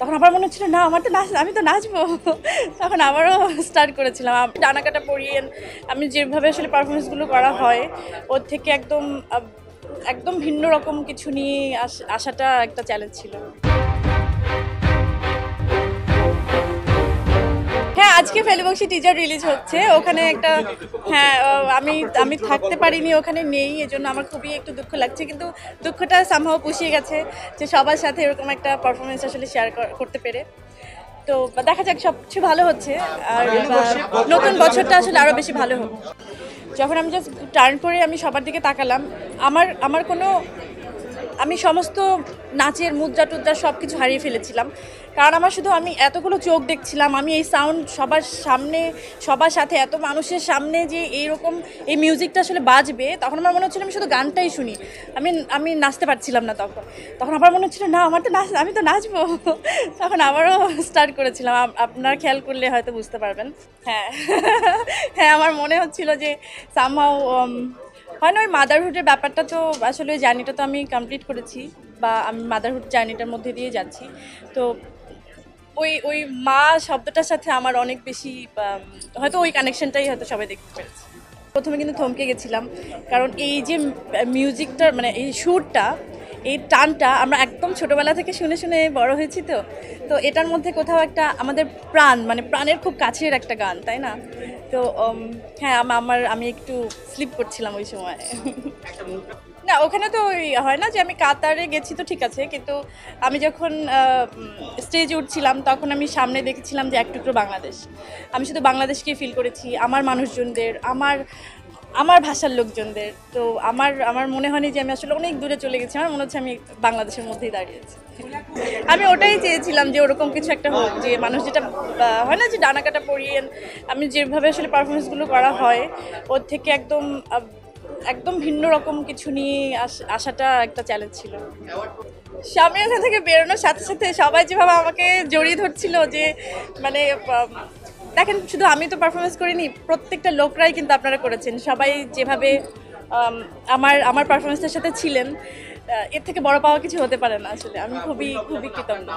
তখন আবার মনে হচ্ছিল না আমার তো নাচ, আমি তো নাচবো। তখন আবারও স্টার্ট করেছিলাম। ডানাকাটা পরিয়ে আমি যেভাবে আসলে পারফরমেন্সগুলো করা হয় ওর থেকে একদম একদম ভিন্ন রকম কিছু নিয়ে আসাটা একটা চ্যালেঞ্জ ছিল। হ্যাঁ, আজকে ফেলুবংশী টিজার রিলিজ হচ্ছে। ওখানে একটা হ্যাঁ, আমি আমি থাকতে পারিনি, ওখানে নেই, এজন্য আমার খুবই একটু দুঃখ লাগছে, কিন্তু দুঃখটা সামহাও পুষিয়ে গেছে যে সবার সাথে এরকম একটা পারফরমেন্স আসলে শেয়ার করতে পেরে। তো দেখা যাক, সব কিছু ভালো হচ্ছে। আর নতুন বছরটা আসলে আরও বেশি ভালো হোক। যখন আমি জাস্ট টার্ন করে আমি সবার দিকে তাকালাম, আমার আমার কোনো আমি সমস্ত নাচের মুদ্রা টুদ্রা সব কিছু হারিয়ে ফেলেছিলাম। কারণ আমি এতগুলো চোখ দেখছিলাম, আমি এই সাউন্ড সবার সামনে, সবার সাথে এত মানুষের সামনে যে এইরকম এই মিউজিকটা আসলে বাজবে, তখন আমার মনে হচ্ছিল আমি শুধু গানটাই শুনি, আমি নাচতে পারছিলাম না। তখন আবার মনে হচ্ছিল না আমার তো আমি তো নাচবো। তখন আবারও স্টার্ট করেছিলাম। আপনারা খেয়াল করলে হয়তো বুঝতে পারবেন। হ্যাঁ। হ্যাঁ, আমার মনে হচ্ছিল যে সামহাও হয় না, ওই মাদারহুডের ব্যাপারটা তো আসলে ওই জার্নিটা তো আমি কমপ্লিট করেছি, বা আমি মাদারহুড জার্নিটার মধ্যে দিয়ে যাচ্ছি। তো ওই ওই মা শব্দটার সাথে আমার অনেক বেশি হয়তো ওই কানেকশনটাই হয়তো সবাই দেখতে পেরেছে। প্রথমে কিন্তু থমকে গেছিলাম, কারণ এই যে মিউজিকটার মানে এই সুরটা, এই টানটা আমরা একদম ছোটোবেলা থেকে শুনে শুনে বড় হয়েছি। তো এটার মধ্যে কোথাও একটা আমাদের প্রাণ, মানে প্রাণের খুব কাছের একটা গান, তাই না? তো হ্যাঁ, আমি একটু স্লিপ করছিলাম ওই সময়। না, ওখানে তো ওই হয় না যে আমি কাতারে গেছি তো ঠিক আছে, কিন্তু আমি যখন স্টেজে উঠছিলাম তখন আমি সামনে দেখেছিলাম যে এক টুকরো বাংলাদেশ। আমি শুধু বাংলাদেশকেই ফিল করেছি, আমার মানুষজনদের, আমার ভাষার লোকজনদের। তো আমার মনে হয়নি যে আমি আসলে অনেক দূরে চলে গেছি, আমার মনে হচ্ছে আমি বাংলাদেশের মধ্যেই দাঁড়িয়েছি। আমি ওটাই চেয়েছিলাম যে ওরকম কিছু একটা হোক, যে মানুষ যেটা হয় না যে ডানাকাটা পরিয়ে আমি যেভাবে আসলে পারফরমেন্সগুলো করা হয় ওর থেকে একদম একদম ভিন্ন রকম কিছু নিয়ে আসাটা একটা চ্যালেঞ্জ ছিল। স্বামী ওখান থেকে বেরোনোর সাথে সাথে সবাই যেভাবে আমাকে জড়িয়ে ধরছিল, যে মানে দেখেন, শুধু আমি তো পারফরমেন্স করিনি, প্রত্যেকটা লোকরাই কিন্তু আপনারা করেছেন। সবাই যেভাবে আমার পারফরমেন্সের সাথে ছিলেন, এর থেকে বড় পাওয়া কিছু হতে পারে না। আসলে আমি খুবই খুবই কৃতজ্ঞ।